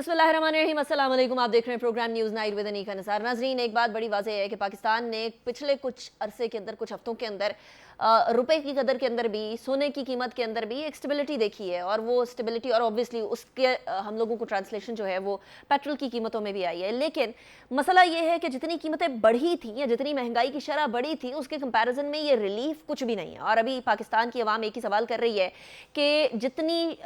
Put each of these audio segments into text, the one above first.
बिस्मिल्लाहिर्रहमानिर्रहीम, अस्सलाम वालेकुम। आप देख रहे हैं program news night with Anika Nisar. नाज़रीन, एक बात बड़ी वाज़ेह है कि पाकिस्तान ने पिछले कुछ अरसे के अंदर, कुछ हफ्तों के अंदर रुपए की कदर के अंदर भी, सोने की कीमत के अंदर भी एक स्टेबिलिटी देखी है। और वो स्टेबिलिटी और ऑब्वियसली उसके हम लोगों को ट्रांसलेशन जो है वो पेट्रोल की कीमतों में भी आई है। लेकिन मसला ये है कि जितनी कीमतें बढ़ी थी या जितनी महंगाई की शरह बढ़ी थी, उसके कंपैरिजन में ये रिलीफ कुछ भी नहीं है। और अभी पाकिस्तान की आवाम एक ही सवाल कर रही है कि जितनी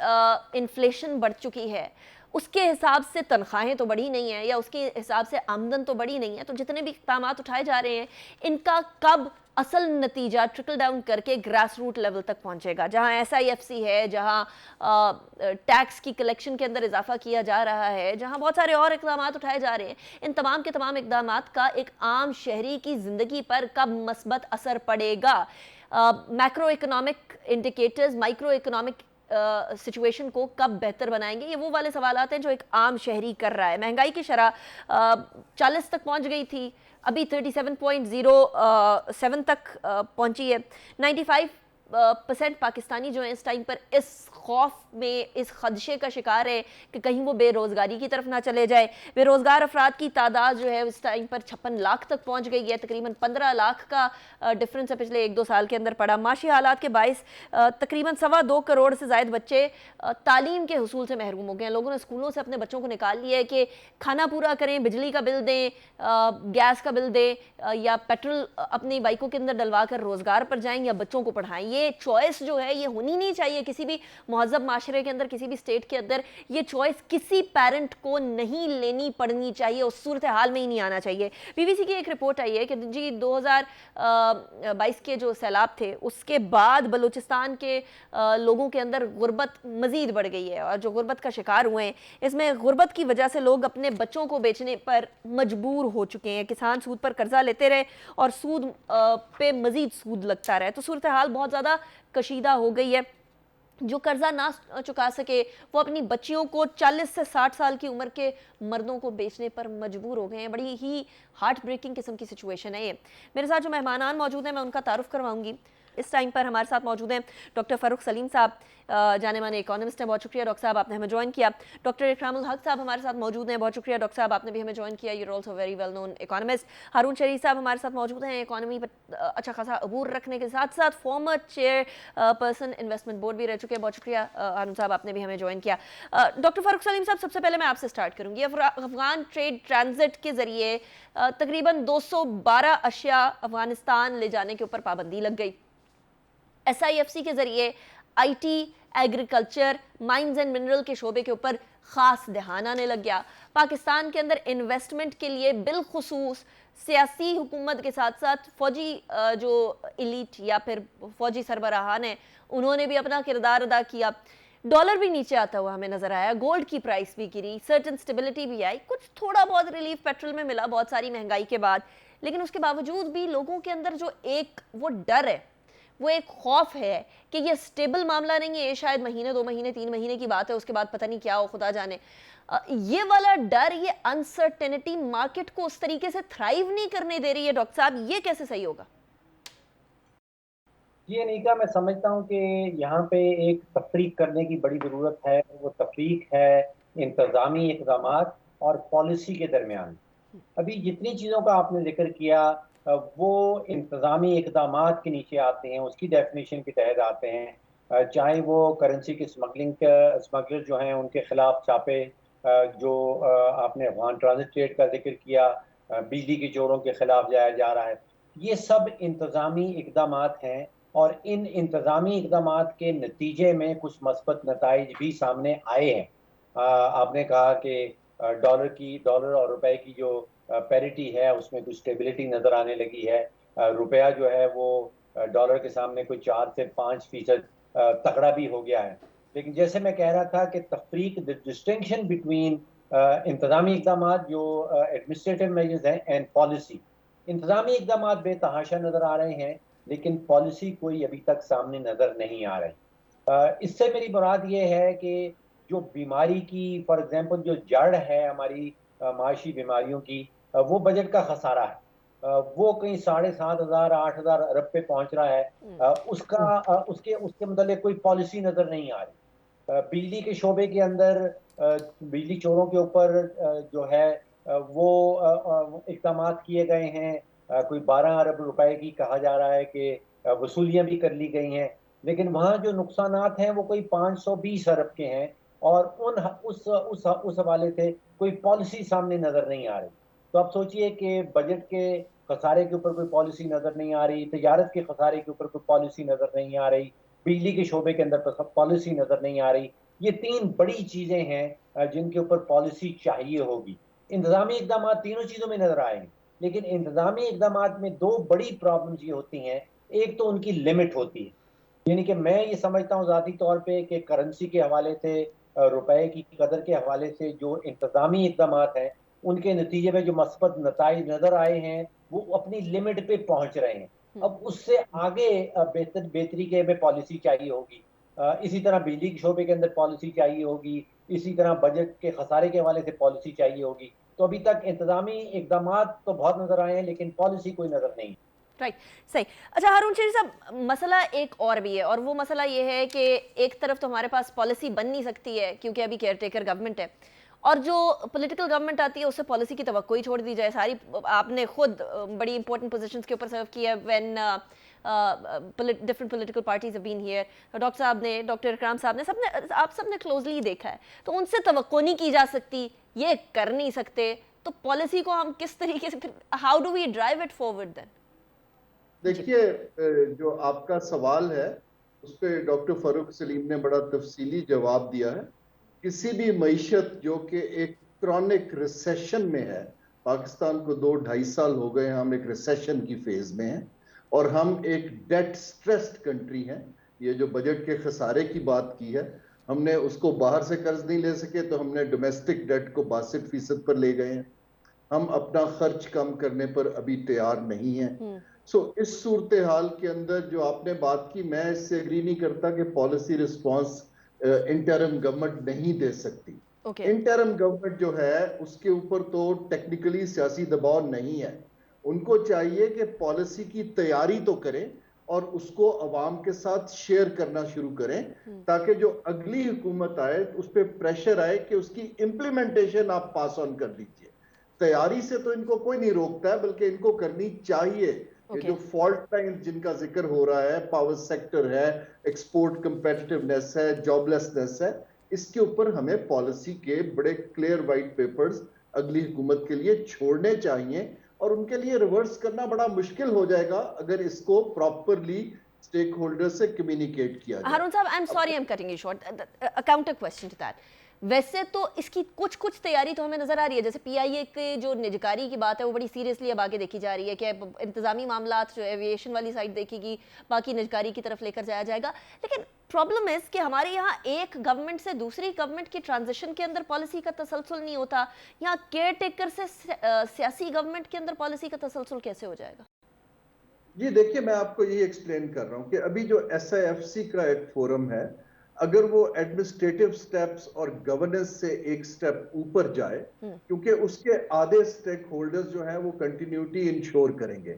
इन्फ्लेशन बढ़ चुकी है, उसके हिसाब से तनख्वाहें तो बढ़ी नहीं है या उसके हिसाब से आमदन तो बढ़ी नहीं है, तो जितने भी इक़दाम उठाए जा रहे हैं, इनका कब असल नतीजा ट्रिकल डाउन करके ग्रास रूट लेवल तक पहुंचेगा, जहां SIFC है, जहां टैक्स की कलेक्शन के अंदर इजाफा किया जा रहा है, जहां बहुत सारे और इक़दाम उठाए जा रहे हैं। इन तमाम के तमाम इक़दाम का एक आम शहरी की ज़िंदगी पर कब मस्बत असर पड़ेगा? Macro economic indicators micro economic situation को कब बेहतर बनाएंगे, ये वो वाले सवालात हैं जो एक आम शहरी कर रहा है। महंगाई की शरह 40 तक पहुंच गई थी, अभी 37.07 तक पहुंची है। 95% पाकिस्तानी जो है इस टाइम पर इस खौफ में, इस खदशे का शिकार है कि कहीं वो बेरोज़गारी की तरफ ना चले जाए। बेरोज़गार अफराद की तादाद जो है इस टाइम पर 56 लाख तक पहुंच गई है। तकरीबन 15 लाख का डिफरेंस है पिछले 1-2 साल के अंदर पड़ा। माशी हालात के बाइस तकरीबन 2.25 करोड़ से ज़ायद बच्चे तालीम के हुसूल से महरूम हो गए हैं। लोगों ने स्कूलों से अपने बच्चों को निकाल लिया है कि खाना पूरा करें, बिजली का बिल दें, गैस का बिल दें, या पेट्रोल अपनी बाइकों के अंदर डलवा कर रोज़गार पर जाएं या बच्चों को पढ़ाएं। ये चॉइस जो है ये होनी नहीं चाहिए किसी भी महज़ब माशरे के अंदर, किसी भी स्टेट के अंदर। ये चॉइस किसी पेरेंट को नहीं लेनी पड़नी चाहिए, उस सूरत हाल में ही नहीं आना चाहिए। BBC की एक रिपोर्ट आई है कि जी 2022 के जो सैलाब थे उसके बाद बलूचिस्तान के लोगों के अंदर गुर्बत मज़ीद बढ़ गई है, और जो गुर्बत का शिकार हुए हैं, इसमें गुर्बत की वजह से लोग अपने बच्चों को बेचने पर मजबूर हो चुके हैं। किसान सूद पर कर्जा लेते रहे और सूद पे मज़ीद सूद लगता रहे, तो सूरत हाल बहुत ज़्यादा कशीदा हो गई है। जो कर्जा ना चुका सके वो अपनी बच्चियों को 40 से 60 साल की उम्र के मर्दों को बेचने पर मजबूर हो गए हैं। बड़ी ही हार्ट ब्रेकिंग किस्म की सिचुएशन है ये। मेरे साथ जो मेहमान मौजूद हैं मैं उनका तारुफ करवाऊंगी। इस टाइम पर हमारे साथ मौजूद हैं डॉक्टर फ़ारूक सलीम साहब, जाने माने इकोनॉमिस्ट हैं। बहुत शुक्रिया डॉक्टर साहब, आपने हमें ज्वाइन किया। डॉक्टर इकरामुल हक साहब हमारे साथ मौजूद हैं। बहुत शुक्रिया डॉक्टर साहब, आपने भी हमें ज्वाइन किया। You're also very well known economist. Haroon Sharif sahab हमारे साथ मौजूद हैं, इकोनॉमी पर अच्छा खासा अबूर रखने के साथ साथ farmer chair person investment board भी रह चुके हैं। बहुत शुक्रिया हारून साहब, आपने भी हमें ज्वाइन किया। डॉक्टर फ़ारूक सलीम साहब, सबसे पहले मैं आपसे स्टार्ट करूँगी। अफगान ट्रेड ट्रांजिट के ज़रिए तकरीबन 212 अशिया अफगानिस्तान ले जाने के ऊपर पाबंदी लग गई। SIFC के ज़रिए IT, agriculture, mines and mineral के शोबे के ऊपर ख़ास ध्यान आने लग गया। पाकिस्तान के अंदर इन्वेस्टमेंट के लिए बिलखुसूस सियासी हुकूमत के साथ साथ फ़ौजी जो इलीट या फिर फ़ौजी सरबराहान हैं, उन्होंने भी अपना किरदार अदा किया। डॉलर भी नीचे आता हुआ हमें नज़र आया, गोल्ड की प्राइस भी गिरी, सर्टन स्टेबिलिटी भी आई, कुछ थोड़ा बहुत रिलीफ पेट्रोल में मिला बहुत सारी महंगाई के बाद। लेकिन उसके बावजूद भी लोगों के अंदर जो एक वो डर है, वो एक खौफ है कि ये स्टेबल मामला नहीं है, ये शायद महीने 2 महीने 3 महीने की बात है, उसके बाद पता नहीं क्या हो, खुदा जाने। ये वाला डर, ये अनसर्टेनिटी मार्केट को उस तरीके से थ्राइव नहीं करने दे रही है। डॉक्टर साहब, ये कैसे सही होगा? जी अनीका, मैं समझता हूँ कि यहाँ पे एक तफरीक करने की बड़ी ज़रूरत है। वो तफरीक है इंतज़ामी इक़दामात और पॉलिसी के दरमियान। अभी जितनी चीज़ों का आपने जिक्र किया वो इंतज़ामी इक़दामात के नीचे आते हैं, उसकी डेफिनेशन के तहत आते हैं। चाहे वो करेंसी की स्मगलर जो हैं उनके खिलाफ छापे, जो आपने अफगान ट्रांजिट ट्रेड का जिक्र किया, बिजली के चोरों के खिलाफ जाया जा रहा है, ये सब इंतज़ामी इक़दामात हैं। और इन इंतज़ामी इक़दामात के नतीजे में कुछ मस्बत नताइज भी सामने आए हैं। आपने कहा कि डॉलर और रुपए की जो पैरिटी है उसमें कुछ स्टेबिलिटी नज़र आने लगी है। रुपया जो है वो डॉलर के सामने कोई 4 से 5% तगड़ा भी हो गया है। लेकिन जैसे मैं कह रहा था कि तफरीक, द डिस्टिंक्शन बिटवीन इंतज़ामी इक़दामात जो एडमिनिस्ट्रेटिव मेजर्स हैं एंड पॉलिसी। इंतज़ामी इक़दामात बेतहाशा नज़र आ रहे हैं लेकिन पॉलिसी कोई अभी तक सामने नज़र नहीं आ रही। इससे मेरी मुराद ये है कि जो बीमारी की, फॉर एग्जांपल, जो जड़ है हमारी माशी बीमारियों की, वो बजट का खसारा है। वो कहीं 7,500 8,000 अरब पे पहुंच रहा है। उसका उसके उसके मतलब कोई पॉलिसी नज़र नहीं आ रही। बिजली के शोबे के अंदर बिजली चोरों के ऊपर जो है वो इक़दाम किए गए हैं। कोई 12 अरब रुपए की कहा जा रहा है कि वसूलियां भी कर ली गई हैं, लेकिन वहाँ जो नुकसानात हैं वो कोई 520 अरब के हैं। और उस हवाले से कोई पॉलिसी सामने नजर नहीं आ रही। तो आप सोचिए कि बजट के खसारे के ऊपर कोई पॉलिसी नजर नहीं आ रही, तजारत के खसारे के ऊपर कोई पॉलिसी नजर नहीं आ रही, बिजली के शोबे के अंदर पॉलिसी नजर नहीं आ रही। ये तीन बड़ी चीजें हैं जिनके ऊपर पॉलिसी चाहिए होगी। इंतजामी इकदाम तीनों चीजों में नजर आएंगे, लेकिन इंतजामी इकदाम में दो बड़ी प्रॉब्लम्स ये होती हैं। एक तो उनकी लिमिट होती है, यानी कि मैं ये समझता हूँ ज़ाती तौर पे कि करेंसी के हवाले से, रुपए की कदर के हवाले से जो इंतजामी इकदाम हैं, उनके नतीजे में जो मस्बत नताइज नज़र आए हैं वो अपनी लिमिट पे पहुंच रहे हैं। अब उससे आगे बेहतरी के में पॉलिसी चाहिए होगी। इसी तरह बिजली के शोबे के अंदर पॉलिसी चाहिए होगी, इसी तरह बजट के खसारे के हवाले से पॉलिसी चाहिए होगी। तो अभी तक इंतजामी इकदाम तो बहुत नज़र आए हैं, लेकिन पॉलिसी कोई नज़र नहीं। राइट, सही। अच्छा हारून शेरी साहब, मसला एक और भी है, और वो मसला ये है कि एक तरफ तो हमारे पास पॉलिसी बन नहीं सकती है क्योंकि अभी केयर टेकर गवर्नमेंट है, और जो पॉलिटिकल गवर्नमेंट आती है उससे पॉलिसी की तवक्को ही छोड़ दी जाए सारी। आपने खुद बड़ी इंपॉर्टेंट पोजीशंस के ऊपर सर्व किया when different political parties have been here. Doctor साहब ने, डॉक्टर इकराम साहब ने, सबने, आप सबने क्लोजली देखा है, तो उनसे तवक्को नहीं की जा सकती, ये कर नहीं सकते, तो पॉलिसी को हम किस तरीके से, how do we drive it forward then? देखिए, जो आपका सवाल है उस पर डॉक्टर फारूक सलीम ने बड़ा तफसीली जवाब दिया है। किसी भी मईशत जो कि एक क्रॉनिक रिसेशन में है, पाकिस्तान को 2-2.5 साल हो गए हम एक रिसेशन की फेज में हैं, और हम एक डेट स्ट्रेस्ड कंट्री हैं। ये जो बजट के खसारे की बात की है, हमने उसको बाहर से कर्ज नहीं ले सके तो हमने डोमेस्टिक डेट को 62% पर ले गए हैं। हम अपना खर्च कम करने पर अभी तैयार नहीं हैं। इस सूरत हाल के अंदर जो आपने बात की, मैं इससे एग्री नहीं करता कि पॉलिसी रिस्पांस इंटरिम गवर्नमेंट नहीं दे सकती। इंटरिम गवर्नमेंट जो है उसके ऊपर तो टेक्निकली सियासी दबाव नहीं है। उनको चाहिए कि पॉलिसी की तैयारी तो करें और उसको अवाम के साथ शेयर करना शुरू करें, ताकि जो अगली हुकूमत आए उस पर प्रेशर आए कि उसकी इंप्लीमेंटेशन आप पास ऑन कर दीजिए। तैयारी से तो इनको कोई नहीं रोकता है, बल्कि इनको करनी चाहिए। ये जो फॉल्ट लाइन जिनका जिक्र हो रहा है, पावर सेक्टर है, एक्सपोर्ट कंपेटिटिवनेस है, जॉबलेसनेस है, इसके ऊपर हमें पॉलिसी के बड़े क्लियर वाइट पेपर्स अगली हुकूमत के लिए छोड़ने चाहिए, और उनके लिए रिवर्स करना बड़ा मुश्किल हो जाएगा अगर इसको प्रॉपरली स्टेक होल्डर से कम्युनिकेट किया जाए। हारून साहब, I am sorry, I am cutting you short, a counter question to that. वैसे तो इसकी कुछ तैयारी तो हमें नजर आ रही है, जैसे पीआईए के जो निजकारी की बात है वो बड़ी सीरियसली अब आगे देखी जा रही है कि इंतजामी मामला जो एविएशन वाली साइड देखेगी, बाकी निजकारी की तरफ लेकर जाया जाएगा। लेकिन प्रॉब्लम इज कि हमारे यहाँ एक गवर्नमेंट से दूसरी गवर्नमेंट की ट्रांजिशन के अंदर पॉलिसी का तसलसल नहीं होता। यहाँ केयर टेकर से सियासी गवर्नमेंट के अंदर पॉलिसी का तसलसल कैसे हो जाएगा? जी देखिए, मैं आपको यही एक्सप्लेन कर रहा हूँ कि अभी जो SIFC का एक फोरम है, अगर वो एडमिनिस्ट्रेटिव स्टेप्स और गवर्नेंस से एक स्टेप ऊपर जाए, क्योंकि उसके आधे स्टेक होल्डर्स जो हैं वो कंटिन्यूटी इंश्योर करेंगे।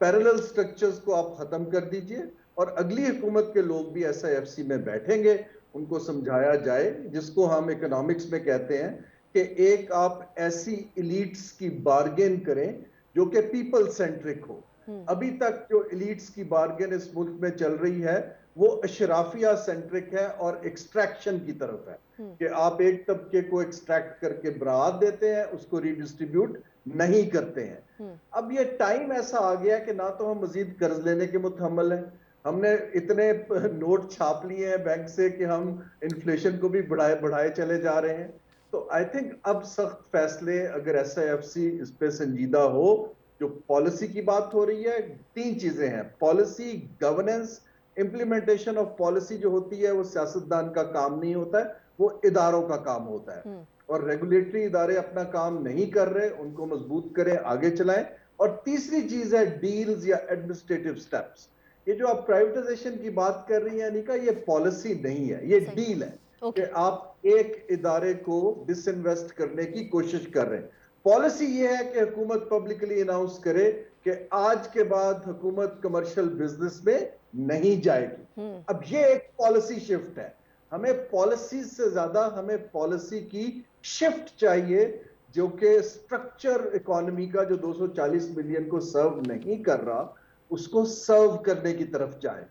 पैरेलल स्ट्रक्चर्स को आप खत्म कर दीजिए और अगली हुकूमत के लोग भी SIFC में बैठेंगे, उनको समझाया जाए, जिसको हम इकोनॉमिक्स में कहते हैं कि एक आप ऐसी इलीट्स की बार्गेन करें जो कि पीपल सेंट्रिक हो। अभी तक जो इलीट्स की बार्गेन इस मुल्क में चल रही है वो अशराफिया सेंट्रिक है और एक्सट्रैक्शन की तरफ है, कि आप एक तबके को एक्सट्रैक्ट करके बरात देते हैं, उसको रिडिस्ट्रीब्यूट नहीं करते हैं। अब ये टाइम ऐसा आ गया कि ना तो हम मजीद कर्ज लेने के मुतहम्मल हैं, हमने इतने नोट छाप लिए हैं बैंक से कि हम इन्फ्लेशन को भी बढ़ाए चले जा रहे हैं। तो आई थिंक अब सख्त फैसले, अगर SIFC इस पे संजीदा हो, जो पॉलिसी की बात हो रही है, 3 चीजें हैं, policy, governance, implementation of policy जो होती है वो सियासतदान का काम नहीं होता है, वो इदारों का काम होता है। और रेगुलेटरी इदारे अपना काम नहीं कर रहे, उनको मजबूत करें, आगे चलाएं। और तीसरी चीज है डील्स या एडमिनिस्ट्रेटिव स्टेप्स। ये जो आप प्राइवेटाइजेशन की बात कर रही है अनिका, ये पॉलिसी नहीं है, ये डील है कि आप एक इदारे को डिसइन्वेस्ट करने की कोशिश कर रहे हैं। पॉलिसी ये है कि हुकूमत पब्लिकली अनाउंस करे कि आज के बाद हुकूमत कमर्शियल बिजनेस में नहीं जाएगी। अब ये एक पॉलिसी शिफ्ट है। हमें पॉलिसी से ज्यादा हमें पॉलिसी की शिफ्ट चाहिए, जो कि स्ट्रक्चर इकोनॉमी का जो 240 मिलियन को सर्व नहीं कर रहा, उसको सर्व करने की तरफ जाए।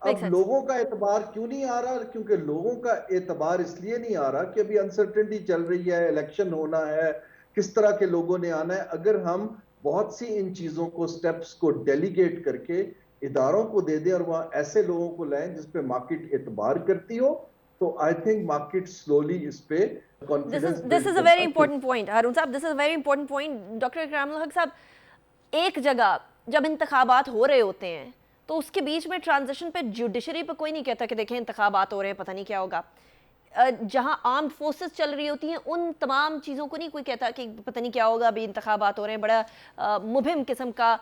मेक अब सेंस। लोगों का एतबार क्यों नहीं आ रहा? क्योंकि लोगों का एतबार इसलिए नहीं आ रहा कि अभी अनसर्टेनिटी चल रही है, इलेक्शन होना है, किस तरह के लोगों ने आना है। अगर हम बहुत सी इन चीजों को, स्टेप्स को डेलीगेट करके इदारों को दे दें और वहां ऐसे लोगों को लाएं जिस पे मार्केट एतबार करती हो, तो आई थिंक मार्केट स्लोली इस पे confidence this build is a very करना शुरू। Important point Haroon sahab, this is a very important point. Doctor Ikramul Haq sahab, एक जगह जब इंतखाबात हो रहे होते हैं तो उसके बीच में ट्रांजिशन पे जुडिशरी पे कोई नहीं कहता कि देखें इंतखाबात हो रहे हैं, पता नहीं क्या होगा। जहां आर्म्ड फोर्सेस चल रही होती हैं उन तमाम चीज़ों को नहीं कोई कहता कि पता नहीं क्या होगा, अभी इंतखाबात हो रहे हैं, बड़ा मुबहिम किस्म का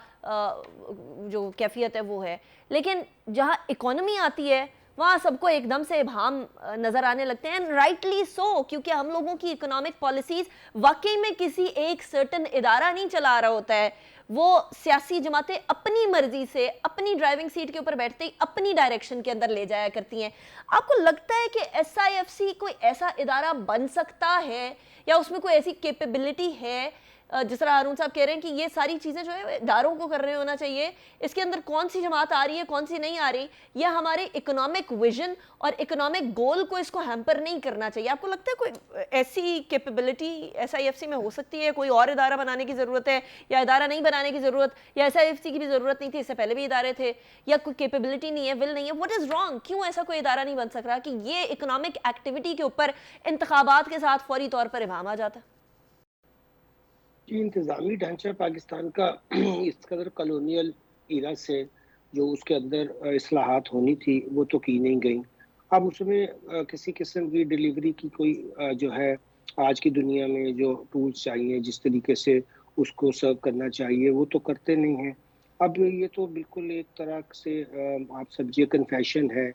जो कैफियत है वो है। लेकिन जहां इकोनॉमी आती है वहाँ सबको एकदम से इबाम नज़र आने लगते हैं, एंड राइटली सो, क्योंकि हम लोगों की इकोनॉमिक पॉलिसीज़ वाकई में किसी एक सर्टन इदारा नहीं चला रहा होता है। वो सियासी जमातें अपनी मर्जी से अपनी ड्राइविंग सीट के ऊपर बैठते ही अपनी डायरेक्शन के अंदर ले जाया करती हैं। आपको लगता है कि SIFC कोई ऐसा इदारा बन सकता है या उसमें कोई ऐसी कैपेबिलिटी है, जिस तरह हारून साहब कह रहे हैं कि ये सारी चीज़ें जो है इदारों को कर रहे होना चाहिए, इसके अंदर कौन सी जमात आ रही है कौन सी नहीं आ रही, या हमारे इकोनॉमिक विजन और इकोनॉमिक गोल को इसको हैम्पर नहीं करना चाहिए? आपको लगता है कोई ऐसी कैपेबिलिटी SIFC में हो सकती है? कोई और इदारा बनाने की ज़रूरत है या इदारा नहीं बनाने की ज़रूरत, या SIFC की भी ज़रूरत नहीं थी, इससे पहले भी इदारे थे, या कोई कैपेबिलिटी नहीं है, विल नहीं है? What is wrong? क्यों ऐसा कोई इदारा नहीं बन सक रहा कि ये इकोनॉमिक एक्टिविटी के ऊपर इंतखाबात के साथ फौरी तौर पर इबाम आ जाता? जी, इंतज़ामी ढांचा पाकिस्तान का इस कदर कॉलोनियल इरा से जो उसके अंदर इस्लाहात होनी थी वो तो की नहीं गई। अब उसमें किसी किस्म की डिलीवरी की कोई जो है आज की दुनिया में जो टूल्स चाहिए, जिस तरीके से उसको सर्व करना चाहिए, वो तो करते नहीं हैं। अब ये तो बिल्कुल एक तरह से आप समझिए कन्फेशन है।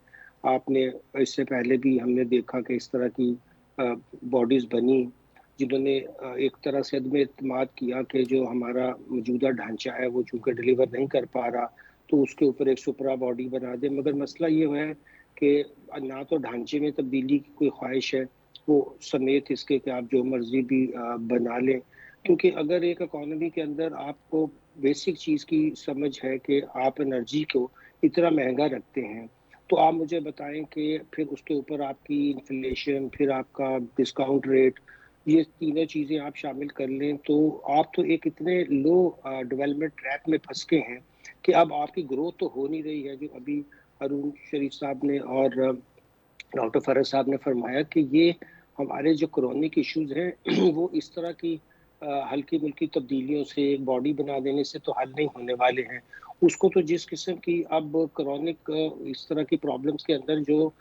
आपने इससे पहले भी हमने देखा कि इस तरह की बॉडीज़ बनी जिन्होंने एक तरह से अदम एतमाद किया कि जो हमारा मौजूदा ढांचा है वो चूँकि डिलीवर नहीं कर पा रहा, तो उसके ऊपर एक सुपरा बॉडी बना दे। मगर मसला ये है कि ना तो ढांचे में तब्दीली की कोई ख्वाहिश है, वो समेत इसके कि आप जो मर्जी भी बना लें। क्योंकि अगर एक इकॉनमी के अंदर आपको बेसिक चीज़ की समझ है कि आप एनर्जी को इतना महंगा रखते हैं, तो आप मुझे बताएं कि फिर उसके ऊपर आपकी इन्फ्लेशन, फिर आपका डिस्काउंट रेट, ये तीनों चीज़ें आप शामिल कर लें तो आप तो एक इतने लो डेवलपमेंट ट्रैक में फंस के हैं कि अब आपकी ग्रोथ तो हो नहीं रही है। जो अभी अरुण शरीफ साहब ने और डॉक्टर फरज साहब ने फरमाया कि ये हमारे जो क्रॉनिक इश्यूज हैं वो इस तरह की हल्की मुल्की तब्दीलियों से एक बॉडी बना देने से तो हल नहीं होने वाले हैं। उसको तो जिस किस्म की अब क्रॉनिक इस तरह की प्रॉब्लम्स के अंदर जो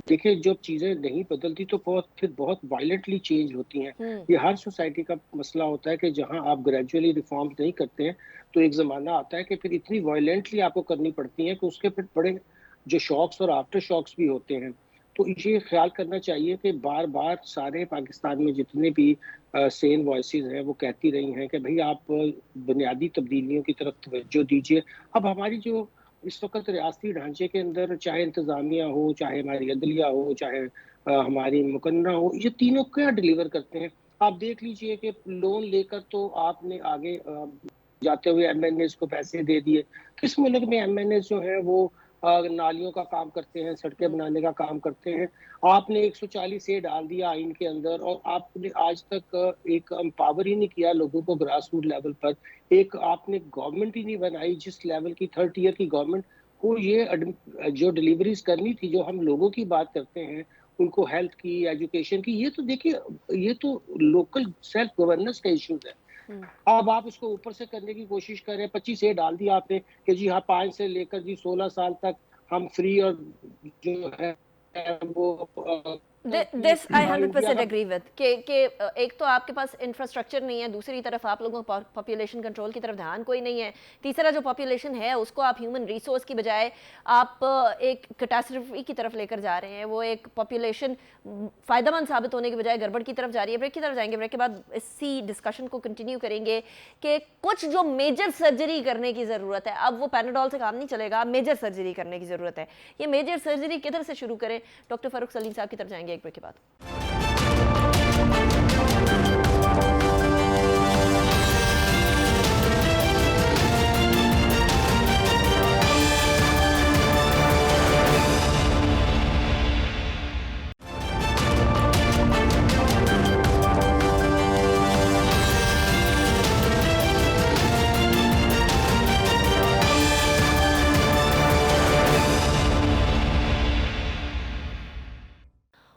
देखिए जब चीज़ें नहीं बदलती तो फिर बहुत वायलेंटली चेंज होती हैं। ये हर सोसाइटी का मसला होता है कि जहां आप ग्रेजुअली रिफॉर्म्स नहीं करते हैं तो एक ज़माना आता है कि फिर इतनी वायलेंटली आपको करनी पड़ती हैं कि उसके फिर बड़े जो शॉक्स और आफ्टर शॉक्स भी होते हैं। तो ये ख्याल करना चाहिए कि बार बार सारे पाकिस्तान में जितने भी सेन वॉइसेस हैं वो कहती रही हैं कि भाई आप बुनियादी तब्दीलियों की तरफ तवज्जो दीजिए। अब हमारी जो इस वक्त रियासती ढांचे के अंदर चाहे इंतज़ामिया हो, चाहे हमारी अदलिया हो, चाहे हमारी मुकन्ना हो, ये तीनों क्या डिलीवर करते हैं? आप देख लीजिए कि लोन लेकर तो आपने आगे जाते हुए MNAs को पैसे दे दिए। किस मुल्क में MNAs जो है वो नालियों का काम करते हैं, सड़कें बनाने का काम करते हैं। आपने 140 ए डाल दिया आइन के अंदर और आपने आज तक एक एम्पावर ही नहीं किया लोगों को ग्रास रूट लेवल पर। एक आपने गवर्नमेंट ही नहीं बनाई जिस लेवल की थर्ड ईयर की गवर्नमेंट को ये जो डिलीवरीज करनी थी, जो हम लोगों की बात करते हैं उनको हेल्थ की, एजुकेशन की, ये तो देखिए ये तो लोकल सेल्फ गवर्नेंस का इश्यूज है। अब आप इसको ऊपर से करने की कोशिश कर रहे हैं। 25 ए डाल दिया आपने कि जी हाँ 5 से लेकर जी 16 साल तक हम फ्री और जो है वो दिस आई हाँ, 100% इंडिया एग्री विद कि एक तो आपके पास इंफ्रास्ट्रक्चर नहीं है, दूसरी तरफ आप लोगों को पॉपुलेशन कंट्रोल की तरफ ध्यान कोई नहीं है, तीसरा जो पॉपुलेशन है उसको आप ह्यूमन रिसोर्स की बजाय आप एक कैटास्ट्रफी की तरफ लेकर जा रहे हैं। वो एक पॉपुलेशन फ़ायदेमंद साबित होने के बजाय गड़बड़ की तरफ जा रही है। ब्रेक की तरफ जाएंगे, ब्रेक के बाद इसी डिस्कशन को कंटिन्यू करेंगे कि कुछ जो मेजर सर्जरी करने की ज़रूरत है, अब वो पैनाडोल से काम नहीं चलेगा, मेजर सर्जरी करने की ज़रूरत है। ये मेजर सर्जरी किधर से शुरू करें? डॉक्टर फारूक सलीम साहब की तरफ जाएंगे एक ब्रेक के बाद।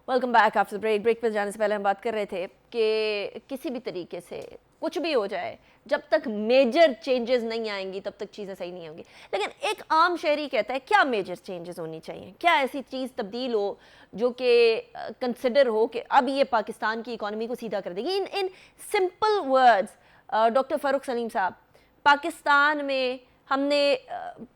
Welcome back after break. Break पर जाने से पहले हम बात कर रहे थे कि किसी भी तरीके से कुछ भी हो जाए, जब तक मेजर चेंजेस नहीं आएंगी तब तक चीज़ें सही नहीं होंगी। लेकिन एक आम शहरी कहता है क्या मेजर चेंजेस होनी चाहिए, क्या ऐसी चीज़ तब्दील हो जो कि कंसिडर हो कि अब ये पाकिस्तान की इकॉनमी को सीधा कर देगी। In simple words doctor Farooq Saleem साहब, पाकिस्तान में हमने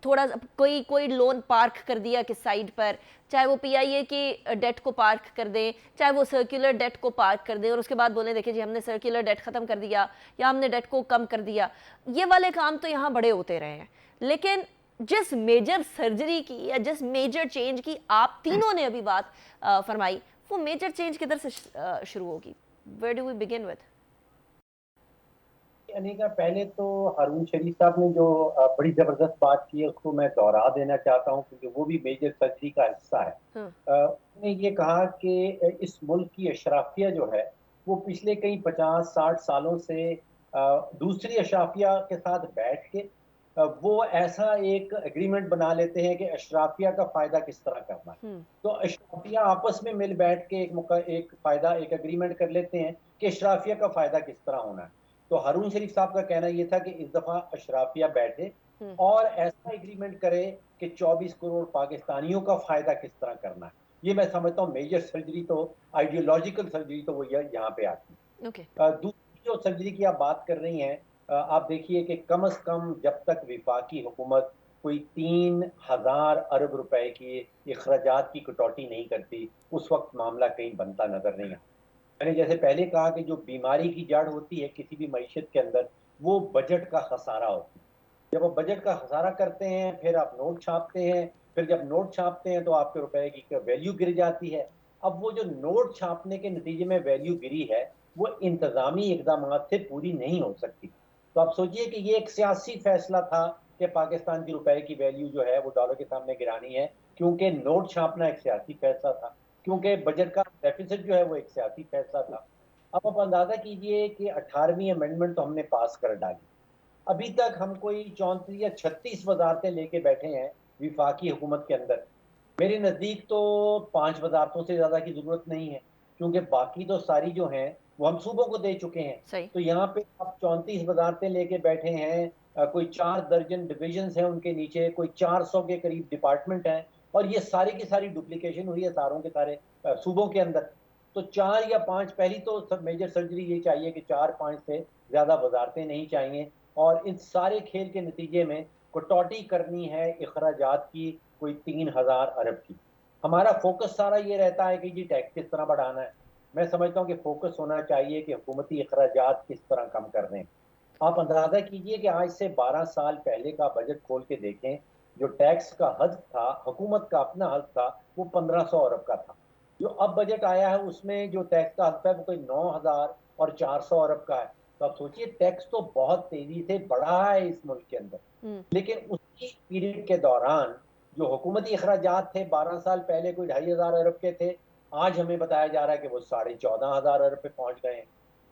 थोड़ा कोई लोन पार्क कर दिया कि साइड पर, चाहे वो पीआईए की डेट को पार्क कर दें, चाहे वो सर्कुलर डेट को पार्क कर दें और उसके बाद बोलें देखिए जी हमने सर्कुलर डेट ख़त्म कर दिया या हमने डेट को कम कर दिया। ये वाले काम तो यहाँ बड़े होते रहे हैं, लेकिन जिस मेजर सर्जरी की या जिस मेजर चेंज की आप तीनों ने अभी बात फरमाई, वो मेजर चेंज किधर से शुरू होगी? Where do we begin with? Anika, पहले तो हारून शरीफ साहब ने जो बड़ी जबरदस्त बात की है उसको मैं दोहरा देना चाहता हूँ, क्योंकि वो भी मेजर सर्जरी का हिस्सा है। उन्होंने ये कहा कि इस मुल्क की अशराफिया जो है वो पिछले कई 50-60 सालों से दूसरी अशराफिया के साथ बैठ के वो ऐसा एक एग्रीमेंट बना लेते हैं कि अशराफिया का फायदा किस तरह करना है। तो अशराफिया आपस में मिल बैठ के एक एग्रीमेंट कर लेते हैं कि अशराफिया का फायदा किस तरह होना है। तो हारून शरीफ साहब का कहना यह था कि इस दफा अशराफिया बैठे और ऐसा एग्रीमेंट करे कि 24 करोड़ पाकिस्तानियों का फायदा किस तरह करना है। ये मैं समझता हूँ मेजर सर्जरी, तो आइडियोलॉजिकल सर्जरी तो वो यहाँ पे आती है। दूसरी जो सर्जरी की आप बात कर रही हैं, आप देखिए कि कम से कम जब तक विफाकी हुकूमत कोई 3000 अरब रुपए की अखराजात की कटौती नहीं करती, उस वक्त मामला कहीं बनता नजर नहीं आता। मैंने जैसे पहले कहा कि जो बीमारी की जड़ होती है किसी भी मईशत के अंदर, वो बजट का खसारा होती है। जब आप बजट का खसारा करते हैं, फिर आप नोट छापते हैं, फिर जब नोट छापते हैं तो आपके रुपए की वैल्यू गिर जाती है। अब वो जो नोट छापने के नतीजे में वैल्यू गिरी है, वो इंतजामी इकदाम से पूरी नहीं हो सकती। तो आप सोचिए कि ये एक सियासी फैसला था कि पाकिस्तान की रुपए की वैल्यू जो है वो डॉलर के सामने गिरानी है, क्योंकि नोट छापना एक सियासी फैसला था, क्योंकि बजट का डेफिसिट जो है वो एक सियासी फैसला था। अब आप अंदाजा कीजिए कि 18वीं अमेंडमेंट तो हमने पास कर डाली, अभी तक हम कोई 34 या 36 वजारतें लेके बैठे हैं विफाकी हुकूमत के अंदर। मेरे नज़दीक तो 5 वजारतों से ज़्यादा की ज़रूरत नहीं है, क्योंकि बाकी तो सारी जो हैं वो हम सूबों को दे चुके हैं। तो यहाँ पे आप 34 वजारतें लेके बैठे हैं, कोई 4 दर्जन डिविजन हैं उनके नीचे, कोई 400 के करीब डिपार्टमेंट हैं, और ये सारी की सारी डुप्लीकेशन हुई है सारों के सारे सूबों के अंदर। तो 4 या 5, पहली तो सब मेजर सर्जरी ये चाहिए कि 4-5 से ज़्यादा वजारतें नहीं चाहिए, और इन सारे खेल के नतीजे में कटौती करनी है अखराजात की कोई 3000 अरब की। हमारा फोकस सारा ये रहता है कि जी टैक्स किस तरह बढ़ाना है। मैं समझता हूँ कि फोकस होना चाहिए कि हुकूमती अखराजात किस तरह कम कर दें। आप अंदाज़ा कीजिए कि आज से 12 साल पहले का बजट खोल के देखें, जो टैक्स का हद था, हुकूमत का अपना हद था, वो 1500 अरब का था। जो अब बजट आया है उसमें जो टैक्स का हद है वो कोई 9000 और 400 अरब का है। तो आप सोचिए टैक्स तो बहुत तेजी से बढ़ा है इस मुल्क के अंदर, लेकिन उसी पीरियड के दौरान जो हुकूमती अखराजात थे 12 साल पहले कोई 2500 अरब के थे, आज हमें बताया जा रहा है कि वो 14,500 अरब पे पहुंच गए हैं।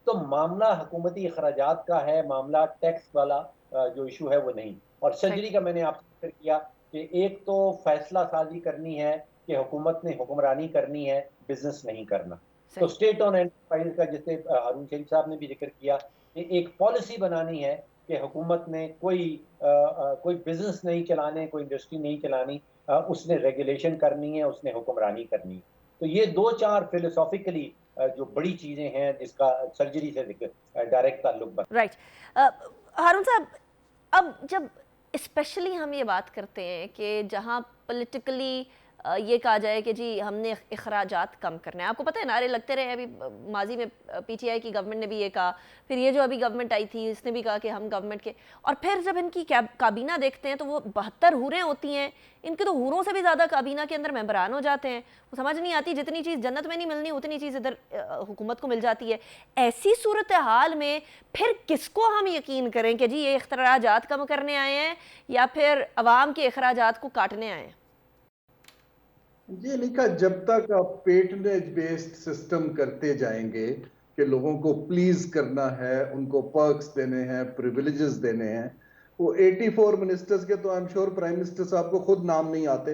तो मामला हुकूमती अखराजात का है, मामला टैक्स वाला जो इशू है वो नहीं। और सर्जरी का मैंने आपसे जिक्र किया कि एक तो फैसला साजी करनी है कि हुकूमत ने हुक्मरानी करनी है, बिजनेस नहीं करना। तो स्टेट ऑन एंटरप्राइज का, जैसे हारून शरीफ साहब ने भी जिक्र किया, कि एक पॉलिसी बनानी है कि हुकूमत ने कोई बिजनेस नहीं चलाने, कोई इंडस्ट्री नहीं चलानी, उसने रेगुलेशन करनी है, उसने हुक्मरानी करनी है। तो ये 2-4 फिलोसॉफिकली जो बड़ी चीजें हैं जिसका सर्जरी से डायरेक्ट ताल्लुक बन। राइट। हारून साहब, अब जब स्पेशली हम ये बात करते हैं कि जहाँ पॉलिटिकली ये कहा जाए कि जी हमने अखराजात कम करने हैं, आपको पता है नारे लगते रहे, अभी माजी में पीटीआई की गवर्नमेंट ने भी ये कहा, फिर ये जो अभी गवर्नमेंट आई थी इसने भी कहा कि हम गवर्नमेंट के, और फिर जब इनकी काबीना देखते हैं तो वो 72 हूरें होती हैं, इनके तो हूरों से भी ज़्यादा काबीना के अंदर मेंबरान हो जाते हैं। वो समझ नहीं आती, जितनी चीज़ जन्नत में नहीं मिलनी उतनी चीज़ इधर हुकूमत को मिल जाती है। ऐसी सूरत हाल में फिर किसको हम यकीन करें कि जी ये अखराजात कम करने आए हैं या फिर अवाम के अखराजात को काटने आए हैं? ये लिखा, जब तक आप पेटनेज बेस्ड सिस्टम करते जाएंगे कि लोगों को प्लीज करना है, उनको पर्क्स देने हैं, प्रिविलेजेस देने हैं, वो 84 मिनिस्टर्स के तो I am sure prime minister साहब को खुद नाम नहीं आते,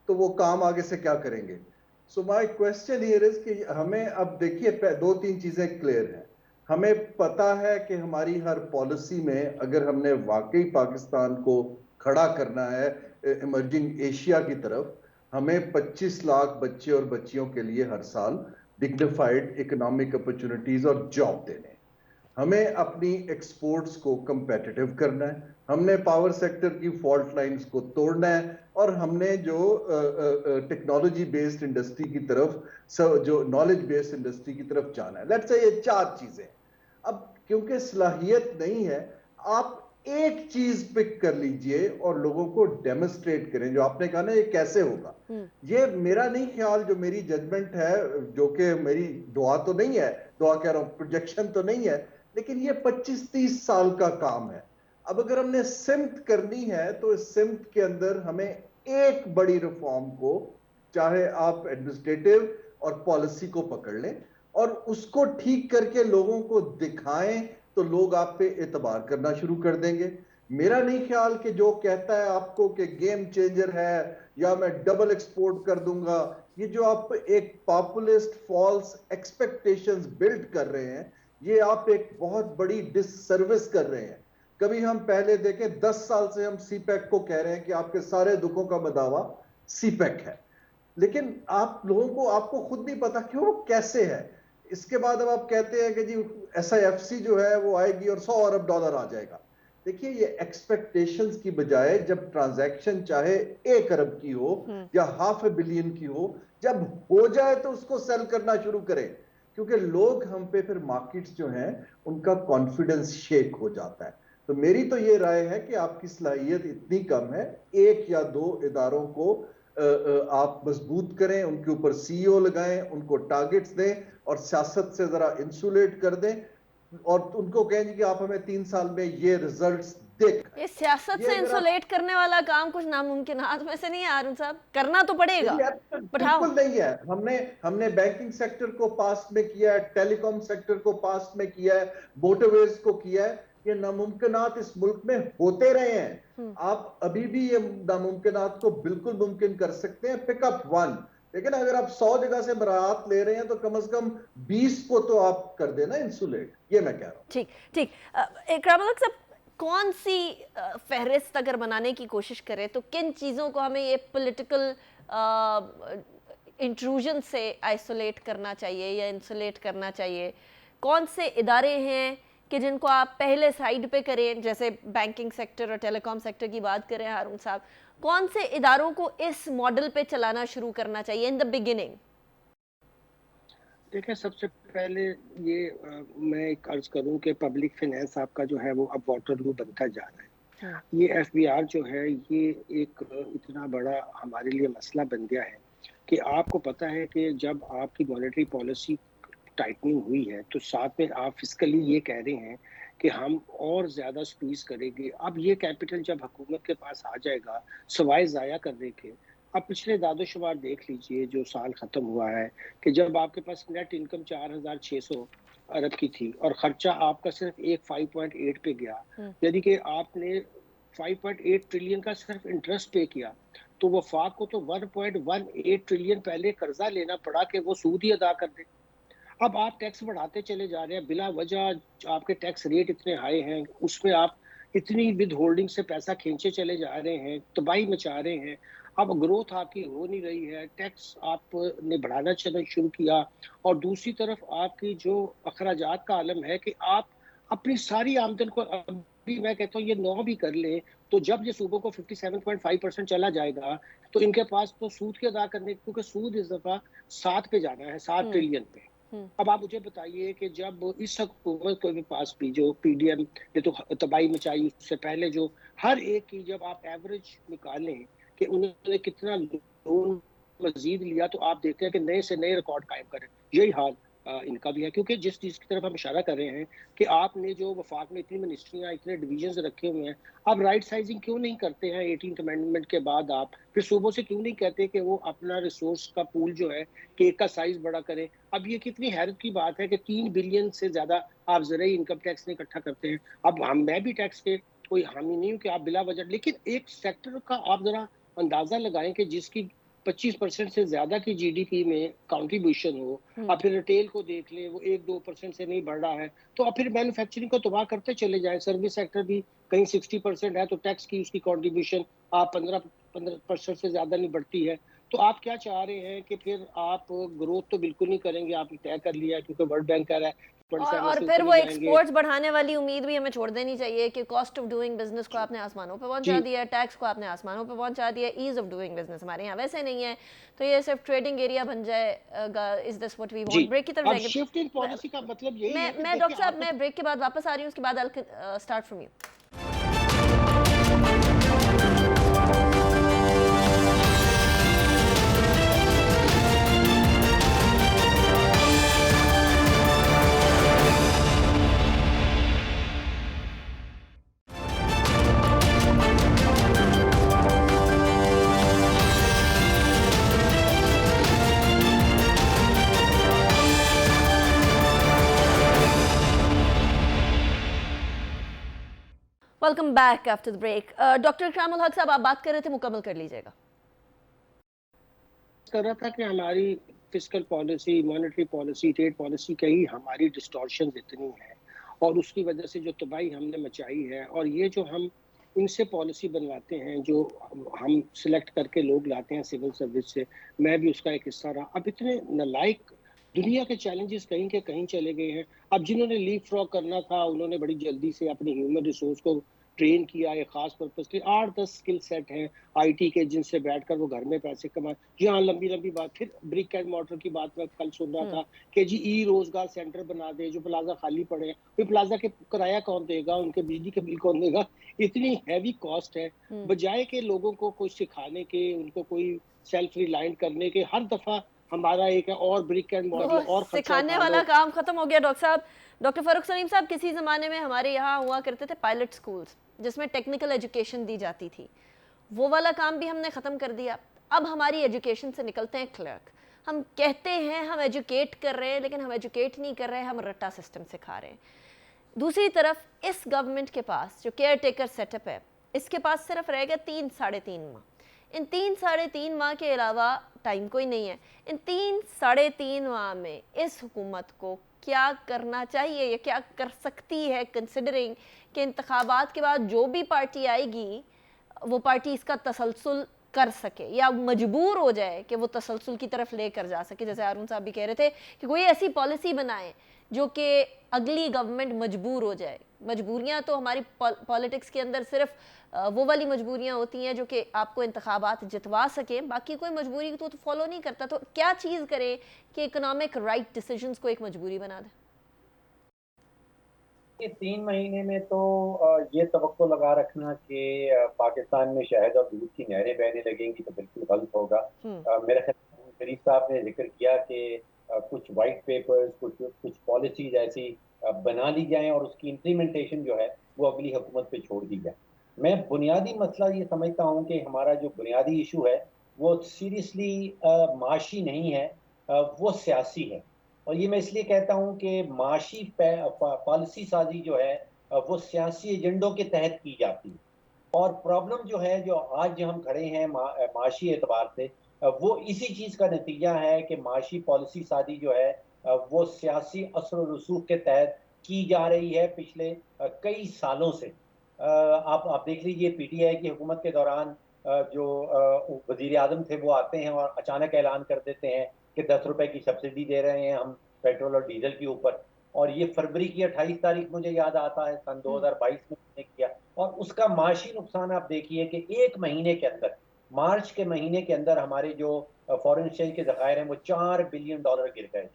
तो वो काम आगे से क्या करेंगे। So my question here is कि हमें अब देखिए 2-3 चीजें क्लियर हैं। हमें पता है कि हमारी हर पॉलिसी में अगर हमने वाकई पाकिस्तान को खड़ा करना है इमर्जिंग एशिया की तरफ, हमें 25 लाख बच्चे और बच्चियों के लिए हर साल डिग्निफाइड इकोनॉमिक अपॉर्चुनिटीज और जॉब देने, हमें अपनी एक्सपोर्ट्स को कंपेटिटिव करना है, हमने पावर सेक्टर की फॉल्ट लाइंस को तोड़ना है, और हमने जो टेक्नोलॉजी बेस्ड इंडस्ट्री की तरफ, जो नॉलेज बेस्ड इंडस्ट्री की तरफ जाना है। लेट्स से ये 4 चीजें। अब क्योंकि सलाहियत नहीं है, आप एक चीज पिक कर लीजिए और लोगों को डेमोस्ट्रेट करें। जो आपने कहा ना ये कैसे होगा, ये मेरा नहीं ख्याल, जो मेरी जजमेंट है, जो कि मेरी दुआ तो नहीं है, दुआ कह रहा हूं, प्रोजेक्शन तो नहीं है, लेकिन ये 25-30 साल का काम है। अब अगर हमने सिमत करनी है तो इस सिमत के अंदर हमें एक बड़ी रिफॉर्म को, चाहे आप एडमिनिस्ट्रेटिव और पॉलिसी को पकड़ लें और उसको ठीक करके लोगों को दिखाएं, तो लोग आप पे एतबार करना शुरू कर देंगे। मेरा नहीं ख्याल कि जो कहता है आपको कि गेम चेंजर है या मैं डबल एक्सपोर्ट कर दूंगा, ये जो आप एक पॉपुलिस्ट फॉल्स एक्सपेक्टेशंस बिल्ड कर रहे हैं, ये आप एक बहुत बड़ी डिससर्विस कर रहे हैं। कभी हम पहले देखें, 10 साल से हम सीपैक को कह रहे हैं कि आपके सारे दुखों का बदावा सीपैक है, लेकिन आप लोगों को, आपको खुद नहीं पता कि वो कैसे है। इसके बाद अब आप कहते हैं कि जी SIFC जो है वो आएगी और $100 अरब आ जाएगा। देखिए, ये एक्सपेक्टेशंस की बजाय जब ट्रांजैक्शन चाहे 1 अरब की हो या $500 मिलियन की हो, जब हो जाए तो उसको सेल करना शुरू करें, क्योंकि लोग हम पे फिर मार्केट्स जो हैं उनका कॉन्फिडेंस शेक हो जाता है। तो मेरी तो ये राय है कि आपकी सलाहियत इतनी कम है, 1 या 2 इदारों को आप मजबूत करें, उनके ऊपर CEO लगाएं, उनको टारगेट्स दें और सियासत से जरा इंसुलेट कर दें और उनको कहें कि आप हमें 3 साल में ये रिजल्ट्स देख। ये सियासत से इंसुलेट करने वाला काम कुछ नामुमकिनात में से नहीं है हारून साहब, करना तो पड़ेगा। बिल्कुल नहीं है। हमने बैंकिंग सेक्टर को पास में किया है, टेलीकॉम सेक्टर को पास में किया है, मोटरवेज को किया है। ये नामुमकिनात इस मुल्क में होते रहे हैं। आप अभी भी ये नामुमकिनात को बिल्कुल मुमकिन कर सकते हैं, पिकअप 1। लेकिन अगर आप 100 जगह से बरात ले रहे हैं तो कम से कम 20 को तो आप कर देना इंसुलेट, ये मैं कह रहा हूँ। ठीक ठीक। इकराम अल हक साहब, कौन सी फहरिस्त अगर बनाने की कोशिश करें तो किन चीज़ों को हमें ये पॉलिटिकल इंट्रूजन से आइसोलेट करना चाहिए या इंसुलेट करना चाहिए? कौन से इदारे हैं कि जिनको आप पहले साइड पे करें, जैसे बैंकिंग सेक्टर और टेलीकॉम सेक्टर की बात करें हारून साहब, कौन से इदारों को इस मॉडल पे चलाना शुरू करना चाहिए इन द बिगिनिंग? देखिए, सबसे पहले ये मैं एक अर्ज करूं कि पब्लिक फाइनेंस आपका जो है वो अब वाटरलू बनता जा रहा है। ये FBR जो है ये एक इतना बड़ा हमारे लिए मसला बन गया है कि आपको पता है कि जब आपकी मॉनेटरी पॉलिसी टाइटनिंग हुई है तो साथ में आप फिस्कली ये कह रहे हैं कि हम और ज़्यादा स्क्वीज करेंगे। अब ये कैपिटल जब हुकूमत के पास आ जाएगा सवाए ज़ाया करने के, अब पिछले दादोशुमार देख लीजिए जो साल ख़त्म हुआ है कि जब आपके पास नेट इनकम 4,600 अरब की थी और ख़र्चा आपका सिर्फ 5.8 पे गया, यानी कि आपने 5.8 ट्रिलियन का सिर्फ इंटरेस्ट पे किया, तो वफाक को तो 1.18 ट्रिलियन पहले कर्जा लेना पड़ा कि वो सूद ही अदा कर दे। अब आप टैक्स बढ़ाते चले जा रहे हैं, बिला वजह आपके टैक्स रेट इतने हाई हैं, उसमें आप इतनी विद होल्डिंग से पैसा खींचे चले जा रहे हैं, तबाही मचा रहे हैं। अब ग्रोथ आपकी हो नहीं रही है, टैक्स आपने बढ़ाना चलना शुरू किया, और दूसरी तरफ आपकी जो अखराजात का आलम है कि आप अपनी सारी आमदन को, अभी मैं कहता हूँ ये 9 भी कर ले, तो जब ये सूबों को 57.5% चला जाएगा, तो इनके पास तो सूद के अदा करने, क्योंकि सूद इस दफा 7 पे जाना है, 7 ट्रिलियन पे। अब आप मुझे बताइए कि जब इस हुकूमत के पास भी जो पीडीएम ने तो तबाही मचाई, उससे पहले जो हर एक की जब आप एवरेज निकालें कि उन्होंने कितना लोन मजीद लिया, तो आप देखते हैं कि नए से नए रिकॉर्ड कायम करें। यही हाल इनका भी है, क्योंकि जिस चीज की तरफ हम इशारा कर रहे हैं कि आपने जो वफाक में इतनी मिनिस्ट्रियां, इतने डिवीजन रखे हुए हैं, आप राइट साइजिंग क्यों नहीं करते हैं 18th अमेंडमेंट के बाद? आप फिर सूबों से क्यों नहीं कहते कि वो अपना रिसोर्स का पूल जो है केक का साइज बड़ा करें? अब ये कितनी हैरत की बात है कि 3 बिलियन से ज्यादा आप ज़राई इनकम टैक्स नहीं इकट्ठा करते हैं। अब मैं भी टैक्स के कोई हामी नहीं हूँ कि आप बिला वजह, लेकिन एक सेक्टर का आप जरा अंदाजा लगाएं कि जिसकी 25% से ज्यादा की जीडीपी में कंट्रीब्यूशन हो, अब फिर रिटेल को देख ले, वो 1-2% से नहीं बढ़ रहा है, तो अब फिर मैन्युफैक्चरिंग को तबाह करते चले जाए। सर्विस सेक्टर भी कहीं 60% है, तो टैक्स की उसकी कंट्रीब्यूशन आप 15% से ज्यादा नहीं बढ़ती है। तो आप क्या चाह रहे हैं कि फिर आप ग्रोथ तो बिल्कुल नहीं करेंगे, आपने तय कर लिया है, क्योंकि वर्ल्ड बैंक कह रहा है और फिर वो एक्सपोर्ट्स बढ़ाने वाली उम्मीद भी हमें छोड़ देनी चाहिए कि कॉस्ट ऑफ डूइंग बिजनेस को आपने आसमानों पे पहुंचा दिया, टैक्स को आपने आसमानों पे पहुंचा दिया, ईज ऑफ डूइंग बिजनेस हमारे यहाँ वैसे नहीं है, तो ये सिर्फ ट्रेडिंग एरिया बन जाएगा। Is this what we want? Break की तरफ जाएंगे। शिफ्टिंग पॉलिसी का मतलब यही है कि मैं डॉक्टर साहब, मैं ब्रेक के बाद वापस आ रही हूँ, उसके बाद I start from you. Welcome back after the break. Doctor Ikramul Haq sahab, आप बात कर रहे थे, मुकम्मल कर लीजिएगा। कर रहा था कि हमारी fiscal policy, monetary policy, trade policy के ही हमारी डिस्टॉर्शन इतनी है, और उसकी वजह से जो तबाही हमने मचाई है, और ये जो हम इनसे पॉलिसी बनवाते हैं, जो हम सिलेक्ट करके लोग लाते हैं सिविल सर्विस से, मैं भी उसका एक हिस्सा रहा। अब इतने नालायक दुनिया के चैलेंजेस कहीं के कहीं चले गए हैं। अब जिन्होंने लीप फ्रॉग करना था, उन्होंने बड़ी जल्दी से अपनी ह्यूमन रिसोर्स को ट्रेन किया है खास पर्पस के। 8-10 स्किल सेट हैं आईटी के, जिनसे बैठकर वो घर में पैसे कमाए। यहाँ लंबी लंबी बात, फिर ब्रिक एंड मॉर्टर की बात मैं कल सुन रहा था कि जी ई रोजगार सेंटर बना दे, जो प्लाजा खाली पड़े हैं, फिर प्लाजा के किराया कौन देगा, उनके बिजली के बिल कौन देगा? इतनी हैवी कॉस्ट है। बजाय के लोगों को कुछ सिखाने के, उनको कोई सेल्फ रिलायंट करने के, हर दफा हमारा एक है और ब्रिक एंड मॉर्टर और सिखाने वाला काम खत्म हो गया। डॉक्टर साहब, डॉक्टर फारूक सलीम साहब, किसी ज़माने में हमारे यहाँ हुआ करते थे पायलट स्कूल्स, जिसमें टेक्निकल एजुकेशन दी जाती थी, वो वाला काम भी हमने ख़त्म कर दिया। अब हमारी एजुकेशन से निकलते हैं क्लर्क। हम कहते हैं हम एजुकेट कर रहे हैं, लेकिन हम एजुकेट नहीं कर रहे हैं, हम रट्टा सिस्टम सिखा रहे हैं। दूसरी तरफ इस गवर्नमेंट के पास जो केयर टेकर सेटअप है, इसके पास सिर्फ रह गया 3-3.5 माह। इन 3-3.5 माह के अलावा टाइम कोई नहीं है। इन 3-3.5 माह में इस हुकूमत को क्या करना चाहिए या क्या कर सकती है, कंसिडरिंग कि इंतखाबात के बाद जो भी पार्टी आएगी वो पार्टी इसका तसलसल कर सके या मजबूर हो जाए कि वो तसलसल की तरफ लेकर जा सके। जैसे हारून साहब भी कह रहे थे कि कोई ऐसी पॉलिसी बनाए जो कि अगली गवर्नमेंट मजबूर हो जाए। मजबूरियां तो हमारी पॉलिटिक्स के अंदर सिर्फ वो वाली मजबूरियां होती हैं जो कि आपको इंतखाबात जितवा सकें, बाकी कोई मजबूरी तो फॉलो नहीं करता। तो क्या चीज़ करें कि इकोनॉमिक राइट डिसीजंस को एक मजबूरी बना दें? ये 3 महीने में तो ये तवक्को लगा रखना कि पाकिस्तान में शहद और दूध की नहरें बहने लगेंगी तो बिल्कुल गलत होगा। मेरे ख्याल शरीफ साहब ने जिक्र किया कि कुछ वाइट पेपर्स, कुछ पॉलिसीज ऐसी बना ली जाएं और उसकी इम्प्लीमेंटेशन जो है वो अगली हुकूमत पे छोड़ दी जाए। मैं बुनियादी मसला ये समझता हूँ कि हमारा जो बुनियादी इशू है वो सीरियसली माशी नहीं है, वो सियासी है। और ये मैं इसलिए कहता हूँ कि माशी पॉलिसी साजी जो है वो सियासी एजेंडों के तहत की जाती है, और प्रॉब्लम जो है जो आज हम खड़े हैं माशी एतबार से, वो इसी चीज़ का नतीजा है कि माशी पॉलिसी साजी जो है वो सियासी असर और रसूख के तहत की जा रही है पिछले कई सालों से। आप देख लीजिए पीटीआई की हुकूमत के दौरान जो वजीर आजम थे वो आते हैं और अचानक ऐलान कर देते हैं कि 10 रुपए की सब्सिडी दे रहे हैं हम पेट्रोल और डीजल के ऊपर। और ये फरवरी की 28 तारीख मुझे याद आता है सन 2022 में हमने किया। और उसका माशी नुकसान आप देखिए कि एक महीने के अंदर, मार्च के महीने के अंदर हमारे जो फॉरेन एक्सचेंज के ज़खायर हैं वो $4 बिलियन गिर गए।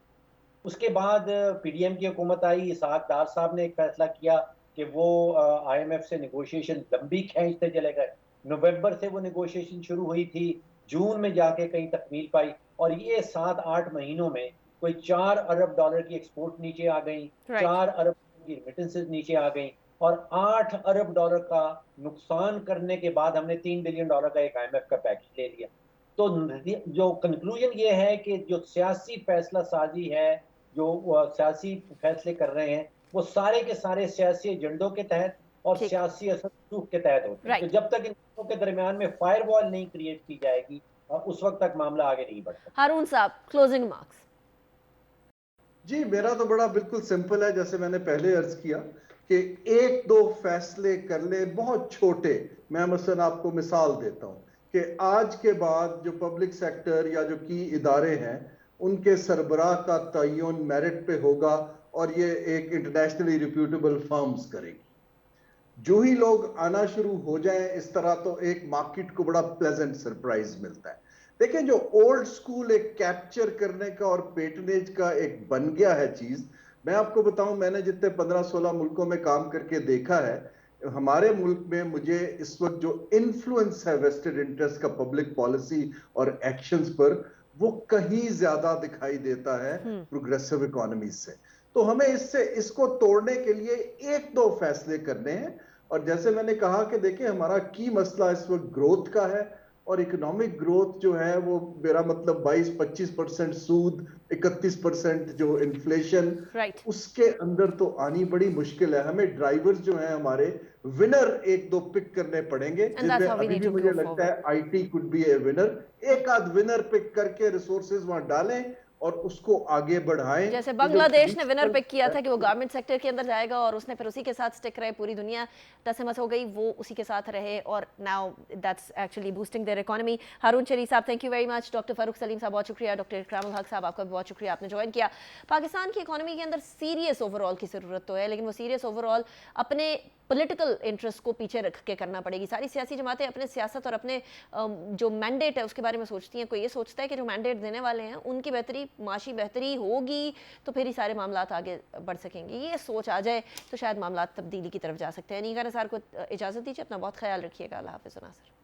उसके बाद पीडीएम की हुकूमत आई, इसहाक डार साहब ने एक फैसला किया कि वो आईएमएफ से नेगोशिएशन लंबी खींचते चले गए। नवंबर से वो नेगोशिएशन शुरू हुई थी, जून में जाके कहीं तकमील पाई, और ये 7-8 महीनों में कोई $4 अरब की एक्सपोर्ट नीचे आ गई, राइट 4 अरब की रेमिटेंसेज नीचे आ गई, और $8 अरब का नुकसान करने के बाद हमने $3 बिलियन का एक आईएमएफ का पैकेज ले लिया। तो जो कंक्लूजन ये है कि जो सियासी फैसला साजी है, जो सियासी फैसले कर रहे हैं, वो सारे के सारे सियासी एजेंडों के तहत और ठीक सियासी असर रसूख के तहत होते हैं। तो राइट जब तक इन दोनों के दरमियान में फायरवॉल नहीं क्रिएट की जाएगी, उस वक्त तक मामला आगे नहीं बढ़ सकता। हारून साहब, क्लोजिंग मार्क्स। जी मेरा तो बड़ा बिल्कुल सिंपल है, जैसे मैंने पहले अर्ज किया कि एक दो फैसले कर ले बहुत छोटे। मैं मसलन आपको मिसाल देता हूं कि आज के बाद जो पब्लिक सेक्टर या जो की इदारे हैं उनके सरबराह का तयन मेरिट पे होगा और ये एक इंटरनेशनली रिप्यूटेबल फर्म्स करेगी। जो ही लोग आना शुरू हो जाएं इस तरह, तो एक मार्केट को बड़ा प्लेजेंट सरप्राइज मिलता है। देखें, जो ओल्ड स्कूल एक कैप्चर करने का और पेटनेज का एक बन गया है चीज, मैं आपको बताऊं, मैंने जितने 15-16 मुल्कों में काम करके देखा है, हमारे मुल्क में मुझे इस वक्त जो इन्फ्लुएंस है वेस्टेड इंटरेस्ट का पब्लिक पॉलिसी और एक्शंस पर, वो कहीं ज्यादा दिखाई देता है प्रोग्रेसिव इकोनॉमी से। तो हमें इसको तोड़ने के लिए एक दो फैसले करने हैं। और जैसे मैंने कहा कि देखिए, हमारा की मसला इस वक्त ग्रोथ का है, और इकोनॉमिक ग्रोथ जो है वो, मेरा मतलब 22-25% सूद, 31% जो इन्फ्लेशन, राइट उसके अंदर तो आनी बड़ी मुश्किल है। हमें ड्राइवर्स जो हैं हमारे, विनर एक दो पिक करने पड़ेंगे, And that's जिसमें how we अभी need भी to मुझे move लगता है IT could be A winner. एक आध विनर पिक करके रिसोर्सेज वहां डालें और उसको आगे बढ़ाएं। जैसे ये जो बांग्लादेश ने विनर regional पिक किया था कि वो गारमेंट सेक्टर के अंदर जाएगा और उसने फिर उसी के साथ स्टिक रहे, पूरी दुनिया तसमस हो गई, वो उसी के साथ रहे, और now that's actually boosting their economy. Haroon Sharif sahab, thank you very much. Doctor Farooq Saleem sahab, बहुत शुक्रिया। डॉक्टर इकरामुल हक साहब, आपका भी बहुत शुक्रिया, आपने ज्वाइन किया। पाकिस्तान की इकोनॉमी के अंदर सीरियस ओवरऑल की ज़रूरत तो है, लेकिन वो सीरियस ओवरऑल अपने पॉलिटिकल इंटरेस्ट को पीछे रख के करना पड़ेगी। सारी सियासी जमातें अपने सियासत और अपने जो मैंडेट है उसके बारे में सोचती हैं। कोई ये सोचता है कि जो मैंडेट देने वाले हैं उनकी बेहतरी, माशी बेहतरी होगी तो फिर ही सारे मामलात आगे बढ़ सकेंगे। ये सोच आ जाए तो शायद मामलात तब्दीली की तरफ जा सकते हैं। नीगा निसार को इजाज़त दीजिए, अपना बहुत ख्याल रखिएगा। अल्लाह हाफ़िज़। नासिर।